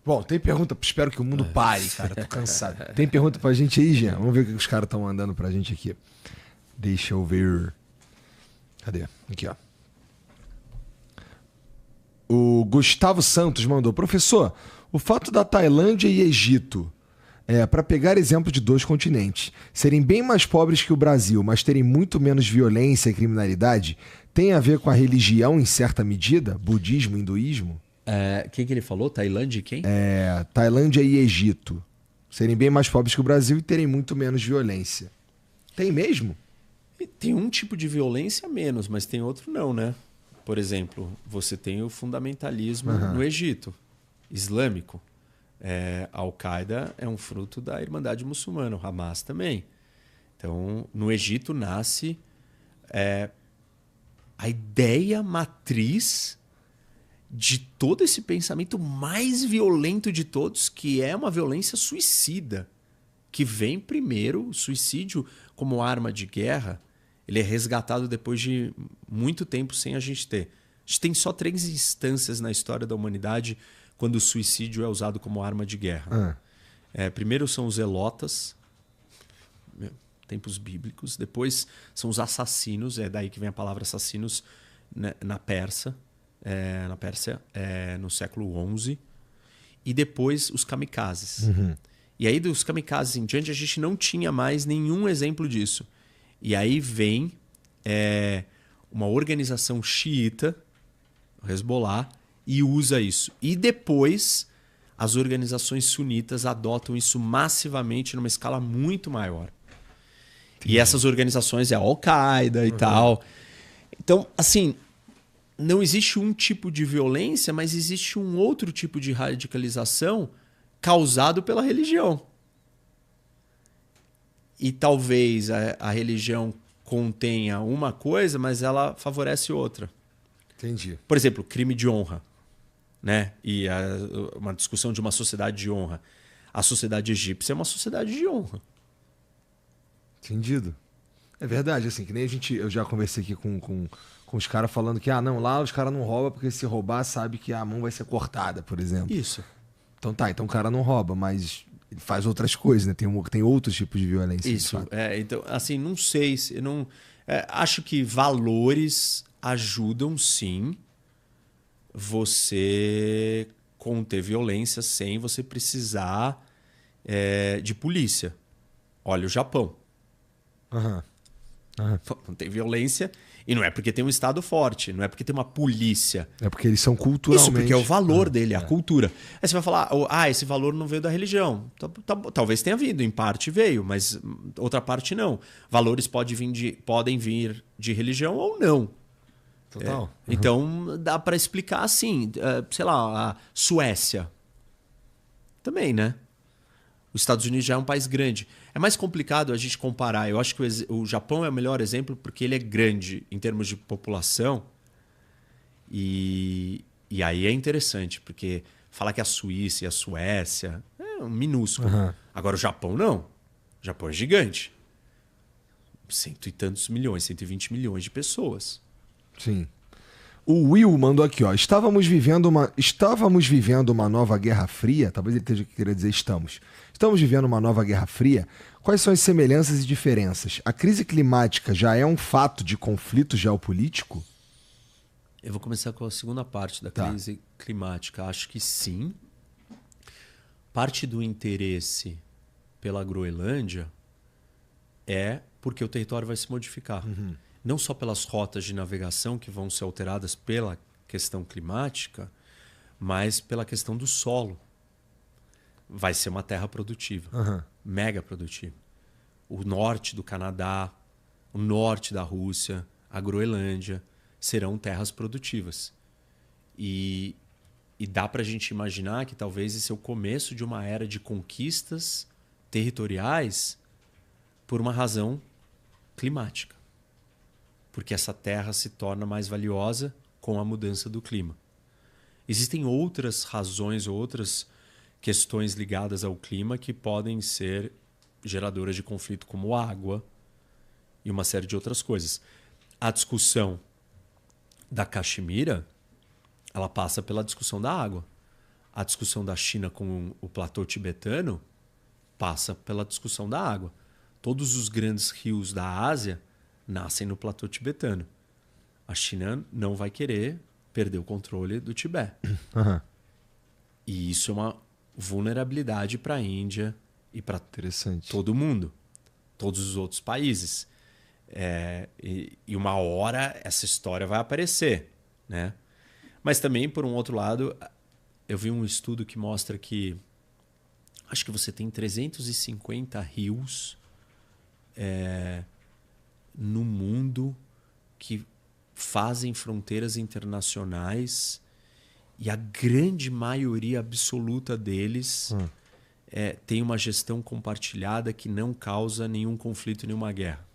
Bom, tem pergunta. Espero que o mundo pare, cara. Tô cansado. Tem pergunta pra gente aí, Jean? Vamos ver o que os caras estão mandando pra gente aqui. Deixa eu ver. Cadê? Aqui, ó. O Gustavo Santos mandou: professor, o fato da Tailândia e Egito, para pegar exemplo de dois continentes, serem bem mais pobres que o Brasil, mas terem muito menos violência e criminalidade, tem a ver com a religião em certa medida? Budismo, hinduísmo? Quem que ele falou? Tailândia e quem? Tailândia e Egito. Serem bem mais pobres que o Brasil e terem muito menos violência. Tem mesmo? E tem um tipo de violência menos, mas tem outro não, né? Por exemplo, você tem o fundamentalismo no Egito, islâmico. A Al-Qaeda é um fruto da Irmandade Muçulmana, o Hamas também. Então, no Egito nasce a ideia matriz de todo esse pensamento mais violento de todos, que é uma violência suicida, que vem primeiro, o suicídio como arma de guerra, ele é resgatado depois de muito tempo sem a gente ter. A gente tem só 3 instâncias na história da humanidade quando o suicídio é usado como arma de guerra. Primeiro são os zelotas, tempos bíblicos. Depois são os assassinos, é daí que vem a palavra assassinos, né, na Pérsia, no século XI. E depois os kamikazes. E aí dos kamikazes em diante a gente não tinha mais nenhum exemplo disso. E aí vem uma organização xiita, o Hezbollah, e usa isso. E depois as organizações sunitas adotam isso massivamente numa escala muito maior. E essas organizações é a Al-Qaeda e tal. Então, assim, não existe um tipo de violência, mas existe um outro tipo de radicalização causado pela religião. E talvez a religião contenha uma coisa, mas ela favorece outra. Entendi. Por exemplo, crime de honra, né? E uma discussão de uma sociedade de honra. A sociedade egípcia é uma sociedade de honra. Entendido. É verdade, assim, que nem eu já conversei aqui com os caras falando que, não, lá os caras não roubam porque se roubar sabe que a mão vai ser cortada, por exemplo. Isso. Então o cara não rouba, mas ele faz outras coisas, né? Tem outros tipos de violência. Isso. Então, assim, não sei se... acho que valores ajudam, sim, você conter violência sem você precisar de polícia. Olha o Japão. Não tem violência e não é porque tem um Estado forte, não é porque tem uma polícia. É porque eles são culturalmente... Isso, porque é o valor dele, a cultura. Aí você vai falar, esse valor não veio da religião. Talvez tenha vindo, em parte veio, mas outra parte não. Valores podem vir de religião ou não. Total. Então, dá para explicar assim, sei lá, a Suécia. Também, né? Os Estados Unidos já é um país grande. É mais complicado a gente comparar. Eu acho que o Japão é o melhor exemplo porque ele é grande em termos de população. E aí é interessante, porque falar que a Suíça e a Suécia é um minúsculo. Agora o Japão não. O Japão é gigante. 100 e tantos milhões, 120 milhões de pessoas. Sim. O Will mandou aqui, ó. Estávamos vivendo uma nova Guerra Fria. Talvez ele esteja querendo dizer estamos. Estamos vivendo uma nova Guerra Fria. Quais são as semelhanças e diferenças? A crise climática já é um fato de conflito geopolítico? Eu vou começar com a segunda parte da crise climática. Acho que sim. Parte do interesse pela Groenlândia é porque o território vai se modificar. Não só pelas rotas de navegação que vão ser alteradas pela questão climática, mas pela questão do solo. Vai ser uma terra produtiva, mega produtiva. O norte do Canadá, o norte da Rússia, a Groenlândia serão terras produtivas. E dá para a gente imaginar que talvez esse é o começo de uma era de conquistas territoriais por uma razão climática. Porque essa terra se torna mais valiosa com a mudança do clima. Existem outras razões, outras questões ligadas ao clima que podem ser geradoras de conflito, como água e uma série de outras coisas. A discussão da Caxemira, ela passa pela discussão da água. a discussão da China com o platô tibetano passa pela discussão da água. Todos os grandes rios da Ásia nascem no platô tibetano. A China não vai querer perder o controle do Tibete. Uhum. E isso é uma vulnerabilidade para a Índia e para todo mundo, todos os outros países. E uma hora essa história vai aparecer, né? Mas também, por um outro lado, eu vi um estudo que mostra que acho que você tem 350 rios no mundo que fazem fronteiras internacionais e a grande maioria absoluta deles tem uma gestão compartilhada que não causa nenhum conflito, nenhuma guerra.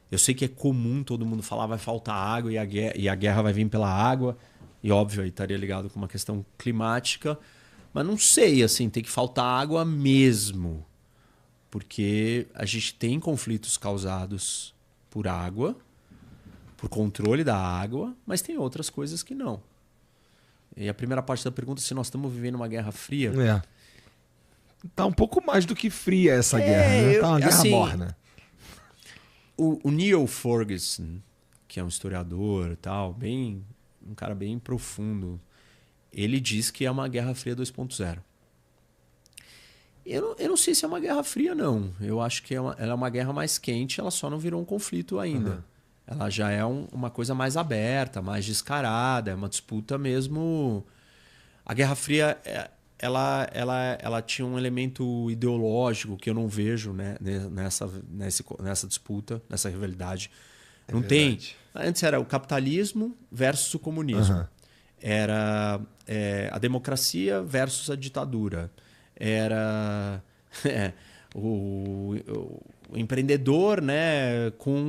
Eu sei que é comum todo mundo falar vai faltar água e a guerra vai vir pela água. E óbvio, aí estaria ligado com uma questão climática. Mas não sei, assim, tem que faltar água mesmo. Porque a gente tem conflitos causados por água, por controle da água, mas tem outras coisas que não. E a primeira parte da pergunta é se nós estamos vivendo uma guerra fria. Tá um pouco mais do que fria essa guerra, né? Tá uma guerra morna. O Neil Ferguson, que é um historiador e tal, um cara bem profundo, ele diz que é uma Guerra Fria 2.0. Eu não sei se é uma guerra fria, não. Eu acho que ela é uma guerra mais quente, ela só não virou um conflito ainda. Uhum. Ela já é uma coisa mais aberta, mais descarada, é uma disputa mesmo. A Guerra Fria, ela tinha um elemento ideológico que eu não vejo, né, nessa disputa, nessa rivalidade. Não tem. Antes era o capitalismo versus o comunismo. Uhum. Era a democracia versus a ditadura. Era o empreendedor, né, com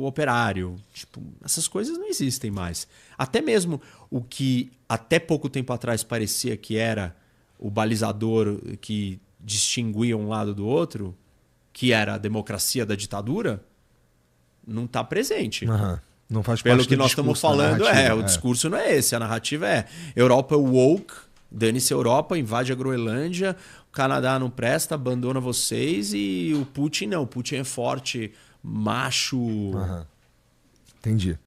o operário. Tipo, essas coisas não existem mais. Até mesmo o que até pouco tempo atrás parecia que era o balizador que distinguia um lado do outro, que era a democracia da ditadura, não está presente. Uhum. Não faz parte Pelo que nós estamos falando, o discurso não é esse. A narrativa é Europa woke, dane-se a Europa, invade a Groenlândia, o Canadá não presta, abandona vocês, e o Putin não. O Putin é forte, macho. Uhum. Entendi.